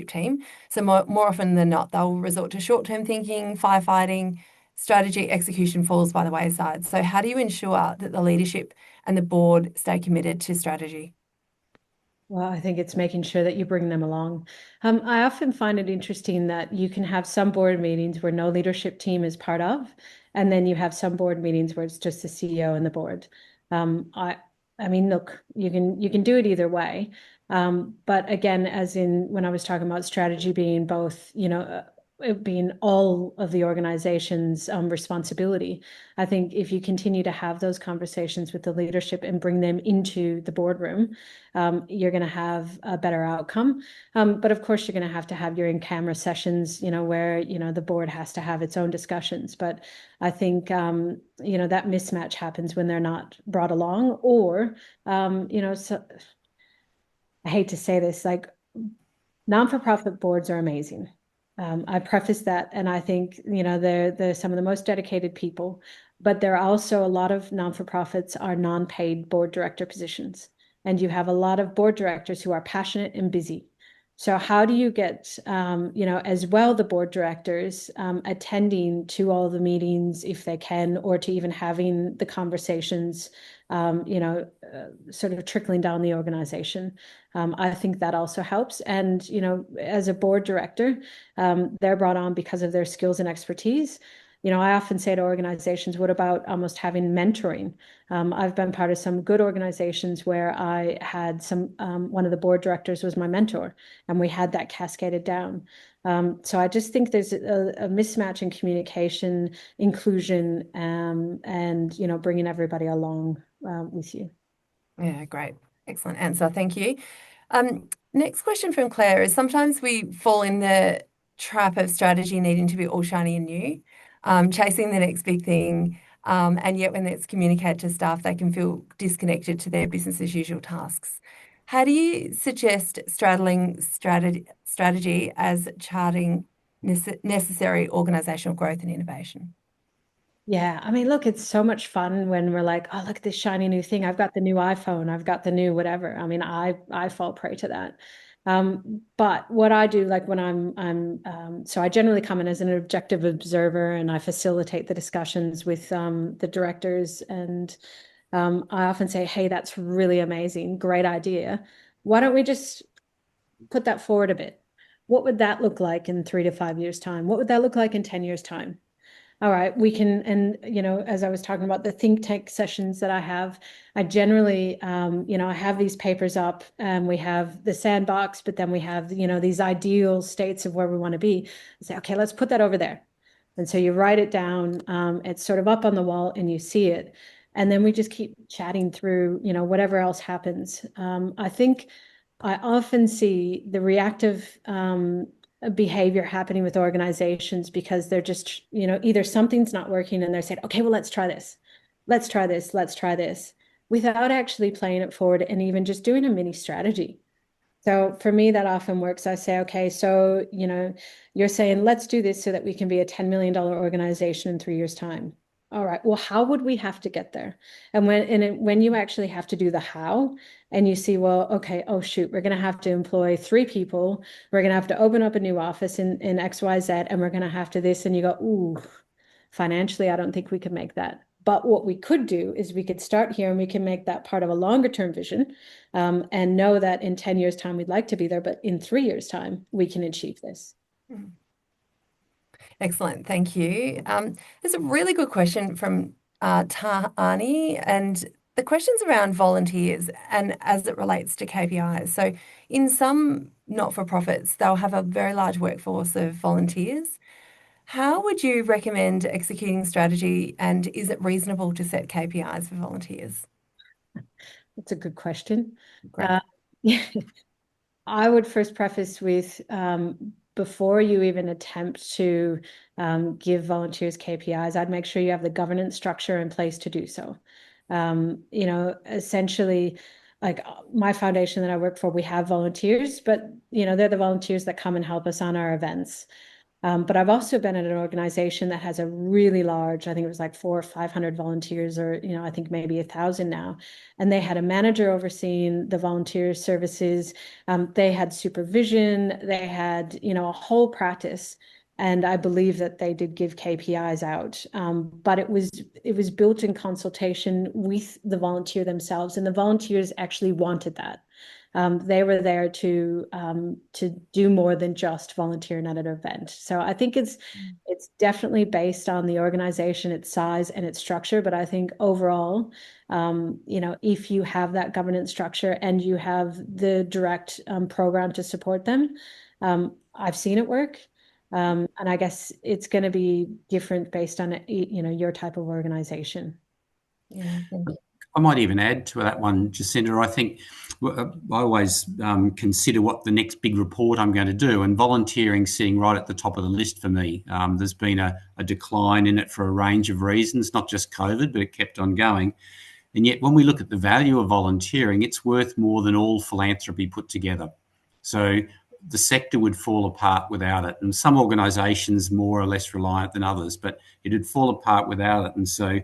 team. So more often than not, they'll resort to short-term thinking, firefighting. Strategy execution falls by the wayside. So how do you ensure that the leadership and the board stay committed to strategy?
Well, I think it's making sure that you bring them along. I often find it interesting that you can have some board meetings where no leadership team is part of, and then you have some board meetings where it's just the CEO and the board. I mean, look, you can do it either way. But again, as in when I was talking about strategy being both, it being all of the organization's responsibility. I think if you continue to have those conversations with the leadership and bring them into the boardroom, you're going to have a better outcome. But of course, you're going to have your in-camera sessions, where, the board has to have its own discussions. But I think, that mismatch happens when they're not brought along, or, so I hate to say this, like, non-for-profit boards are amazing. I preface that, and I think, they're some of the most dedicated people, but there are also a lot of non-for-profits are non-paid board director positions. And you have a lot of board directors who are passionate and busy. So how do you get, as well, the board directors attending to all the meetings if they can, or to even having the conversations, sort of trickling down the organization. I think that also helps. And, as a board director, they're brought on because of their skills and expertise. I often say to organizations, what about almost having mentoring? I've been part of some good organizations where I had one of the board directors was my mentor, and we had that cascaded down. So I just think there's a mismatch in communication, inclusion, and, bringing everybody along with you.
Yeah, great. Excellent answer. Thank you. Next question from Claire is, sometimes we fall in the trap of strategy needing to be all shiny and new, chasing the next big thing, and yet when it's communicated to staff, they can feel disconnected to their business as usual tasks. How do you suggest straddling strategy as charting necessary organizational growth and innovation?
Yeah, I mean, look, it's so much fun when we're like, oh, look at this shiny new thing. I've got the new iPhone. I've got the new whatever. I mean, I fall prey to that. But what I do, like when so I generally come in as an objective observer, and I facilitate the discussions with the directors. And I often say, hey, that's really amazing. Great idea. Why don't we just put that forward a bit? What would that look like in 3 to 5 years' time? What would that look like in 10 years' time? All right, we can, and, as I was talking about the think tank sessions that I have, I generally, I have these papers up, and we have the sandbox, but then we have, these ideal states of where we want to be. I say, okay, let's put that over there. And so you write it down, it's sort of up on the wall and you see it. And then we just keep chatting through, whatever else happens. I think I often see the reactive behavior happening with organizations because they're just, either something's not working and they're saying, okay, well, let's try this. Let's try this. Let's try this, without actually playing it forward and even just doing a mini strategy. So for me, that often works. I say, okay, so, you're saying, let's do this so that we can be a $10 million organization in 3 years' time. All right, well, how would we have to get there? And when you actually have to do the how, and you see, well, okay, oh shoot, we're going to have to employ 3 people. We're going to have to open up a new office in XYZ, and we're going to have to this. And you go, ooh, financially, I don't think we can make that. But what we could do is we could start here, and we can make that part of a longer term vision, and know that in 10 years' time, we'd like to be there, but in 3 years' time, we can achieve this.
Excellent. Thank you. There's a really good question from Tahani, and the question's around volunteers and as it relates to KPIs. So in some not-for-profits, they'll have a very large workforce of volunteers. How would you recommend executing strategy, and is it reasonable to set KPIs for volunteers?
That's a good question.
Great.
I would first preface with, before you even attempt to give volunteers KPIs, I'd make sure you have the governance structure in place to do so. Essentially, like my foundation that I work for, we have volunteers, but they're the volunteers that come and help us on our events. But I've also been at an organization that has a really large, I think it was like 400 or 500 volunteers, or, I think maybe 1,000 now. And they had a manager overseeing the volunteer services. They had supervision. They had, a whole practice. And I believe that they did give KPIs out, but it was built in consultation with the volunteer themselves, and the volunteers actually wanted that. They were there to do more than just volunteering at an event. So I think it's definitely based on the organization, its size, and its structure. But I think overall, if you have that governance structure and you have the direct program to support them, I've seen it work. And I guess it's going to be different based on, your type of organization.
Yeah, thank you.
I might even add to that one, Jacinta. I think I always consider what the next big report I'm going to do, and volunteering sitting right at the top of the list for me. There's been a decline in it for a range of reasons, not just COVID, but it kept on going. And yet, when we look at the value of volunteering, it's worth more than all philanthropy put together. So the sector would fall apart without it. And some organisations more or less reliant than others, but it'd fall apart without it. And so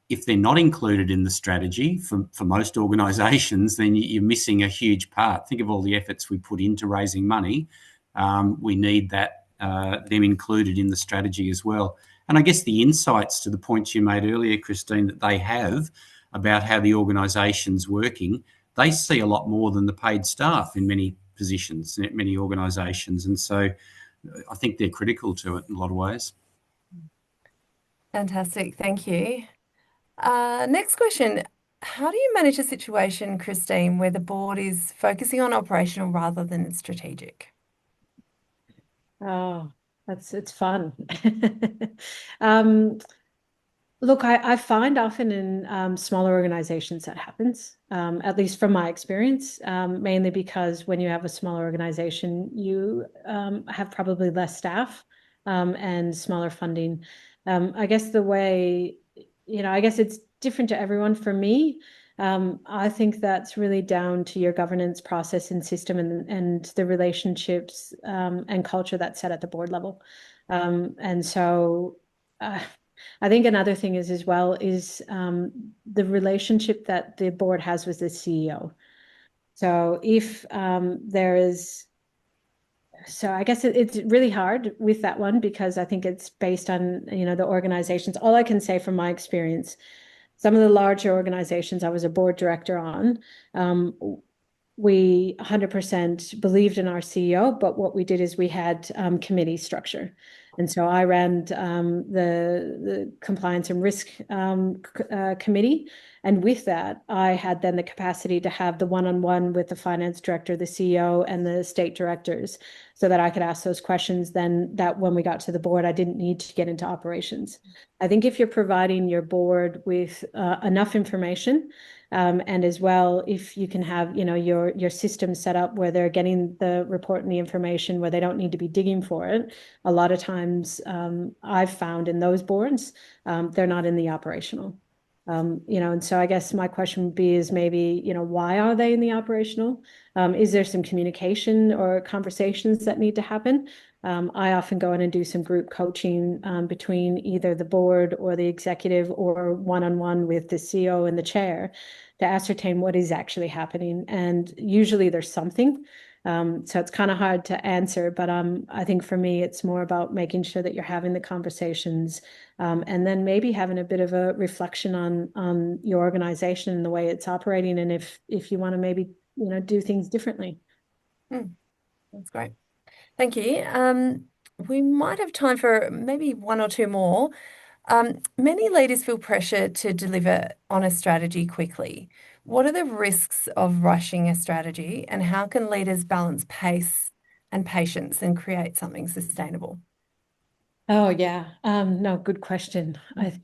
if they're not included in the strategy for most organisations, then you're missing a huge part. Think of all the efforts we put into raising money. We need that them included in the strategy as well. And I guess the insights to the points you made earlier, Christine, that they have about how the organisation's working, they see a lot more than the paid staff in many positions, in many organisations. And so I think they're critical to it in a lot of ways.
Fantastic. Thank you. Next question. How do you manage a situation, Christine, where the board is focusing on operational rather than strategic?
Oh, it's fun. Look, I find often in smaller organizations that happens, at least from my experience, mainly because when you have a smaller organization, you have probably less staff and smaller funding. I guess the way, I guess it's different to everyone. For me, I think that's really down to your governance process and system and the relationships and culture that's set at the board level. And so I think another thing is as well is the relationship that the board has with the CEO. So if there is, so I guess it's really hard with that one because I think it's based on, the organizations. All I can say from my experience, some of the larger organizations I was a board director on, we 100% believed in our CEO, but what we did is we had committee structure. And so I ran the compliance and risk committee. And with that, I had then the capacity to have the one-on-one with the finance director, the CEO, and the state directors so that I could ask those questions. Then that when we got to the board, I didn't need to get into operations. I think if you're providing your board with enough information, and as well, if you can have, your system set up where they're getting the report and the information where they don't need to be digging for it. A lot of times I've found in those boards, they're not in the operational. And so I guess my question would be is maybe, why are they in the operational? Is there some communication or conversations that need to happen? I often go in and do some group coaching between either the board or the executive or one-on-one with the CEO and the chair to ascertain what is actually happening. And usually there's something. So it's kind of hard to answer, but I think for me, it's more about making sure that you're having the conversations and then maybe having a bit of a reflection on your organization and the way it's operating. And if you want to maybe, do things differently.
That's great. Thank you. We might have time for maybe one or two more. Many leaders feel pressure to deliver on a strategy quickly. What are the risks of rushing a strategy, and how can leaders balance pace and patience and create something sustainable?
Oh, yeah. No, good question. I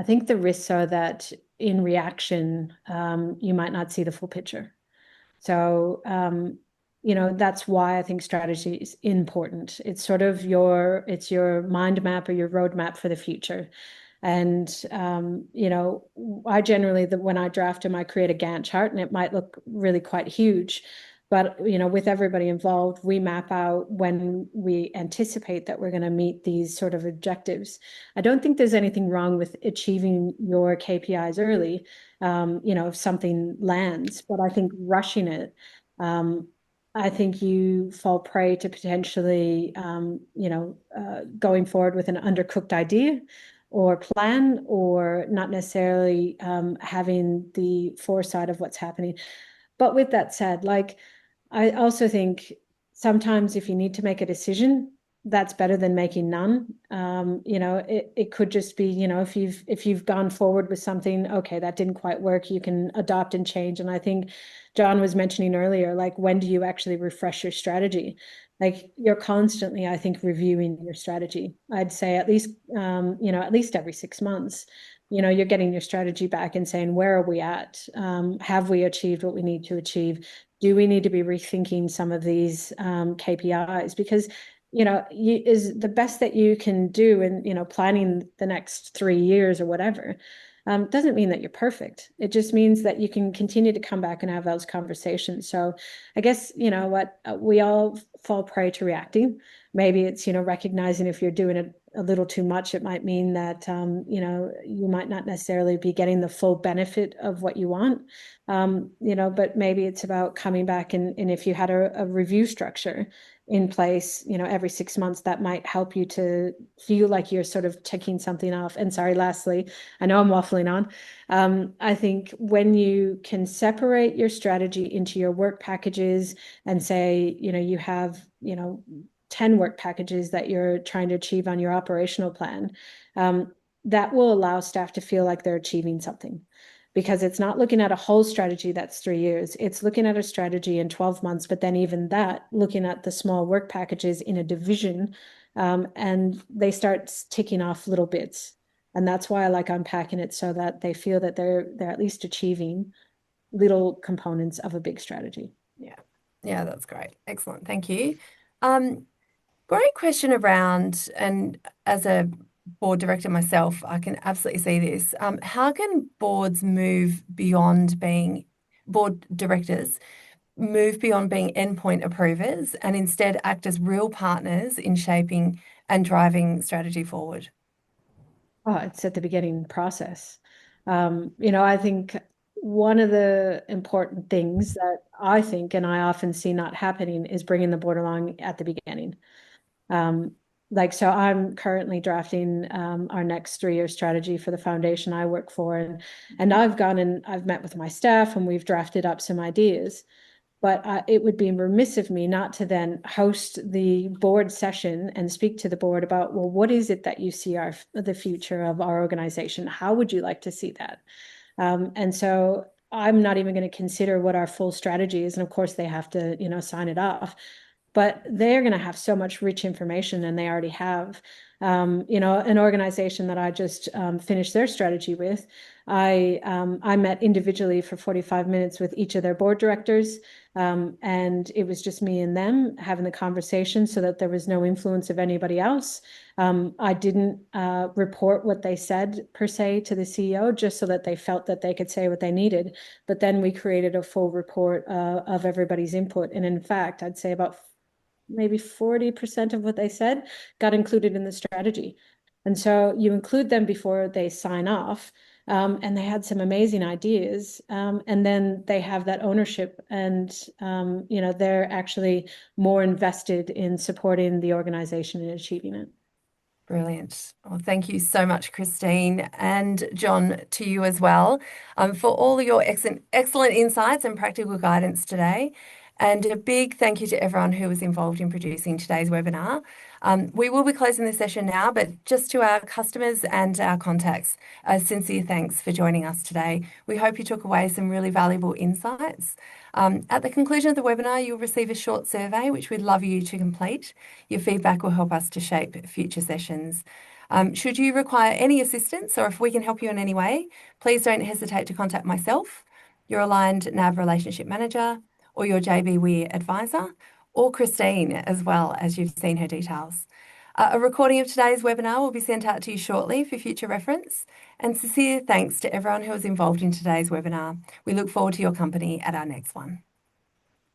think the risks are that in reaction, you might not see the full picture. So, that's why I think strategy is important. It's sort of it's your mind map or your roadmap for the future. And, I generally, when I draft them, I create a Gantt chart and it might look really quite huge. But, with everybody involved, we map out when we anticipate that we're going to meet these sort of objectives. I don't think there's anything wrong with achieving your KPIs early, if something lands, but I think rushing it, I think you fall prey to potentially, going forward with an undercooked idea or plan, or not necessarily having the foresight of what's happening. But with that said, I also think sometimes if you need to make a decision, that's better than making none. It could just be, if you've gone forward with something, okay, that didn't quite work, you can adopt and change. And I think John was mentioning earlier, when do you actually refresh your strategy? like you're constantly, I think, reviewing your strategy. I'd say at least, at least every 6 months, you're getting your strategy back and saying, where are we at? Have we achieved what we need to achieve? Do we need to be rethinking some of these KPIs? Because is the best that you can do in planning the next 3 years or whatever. Doesn't mean that you're perfect. It just means that you can continue to come back and have those conversations. So I guess, what we all fall prey to reacting. Maybe it's, recognizing if you're doing it a little too much, it might mean that, you might not necessarily be getting the full benefit of what you want. But maybe it's about coming back and if you had a review structure in place, every 6 months, that might help you to feel like you're sort of ticking something off. And sorry, lastly, I know I'm waffling on. I think when you can separate your strategy into your work packages and say, you have, 10 work packages that you're trying to achieve on your operational plan, that will allow staff to feel like they're achieving something. Because it's not looking at a whole strategy that's 3 years. It's looking at a strategy in 12 months, but then even that, looking at the small work packages in a division, and they start ticking off little bits. And that's why I like unpacking it so that they feel that they're at least achieving little components of a big strategy.
Yeah, that's great. Excellent. Thank you. Great question around, and as a board director myself, I can absolutely see this. How can board directors move beyond being endpoint approvers and instead act as real partners in shaping and driving strategy forward?
Oh, it's at the beginning process. I think one of the important things that I think, and I often see not happening, is bringing the board along at the beginning. So I'm currently drafting our next 3-year strategy for the foundation I work for. And I've gone and I've met with my staff and we've drafted up some ideas. But it would be remiss of me not to then host the board session and speak to the board about, well, what is it that you see the future of our organization? How would you like to see that? And so I'm not even going to consider what our full strategy is. And of course, they have to, sign it off. But they're going to have so much rich information, and they already have. An organization that I just finished their strategy with, I met individually for 45 minutes with each of their board directors, and it was just me and them having the conversation so that there was no influence of anybody else. I didn't report what they said per se to the CEO, just so that they felt that they could say what they needed. But then we created a full report of everybody's input. And in fact, I'd say about maybe 40% of what they said got included in the strategy. And so you include them before they sign off. And they had some amazing ideas. And then they have that ownership and, they're actually more invested in supporting the organization and achieving it.
Brilliant. Well, thank you so much, Christine, and John, to you as well, for all your excellent insights and practical guidance today. And a big thank you to everyone who was involved in producing today's webinar. We will be closing the session now, but just to our customers and our contacts, a sincere thanks for joining us today. We hope you took away some really valuable insights. At the conclusion of the webinar, you'll receive a short survey, which we'd love you to complete. Your feedback will help us to shape future sessions. Should you require any assistance, or if we can help you in any way, please don't hesitate to contact myself, your Aligned NAB Relationship Manager, or your JB Weir advisor, or Christine, as well, as you've seen her details. A recording of today's webinar will be sent out to you shortly for future reference. And sincere thanks to everyone who was involved in today's webinar. We look forward to your company at our next one.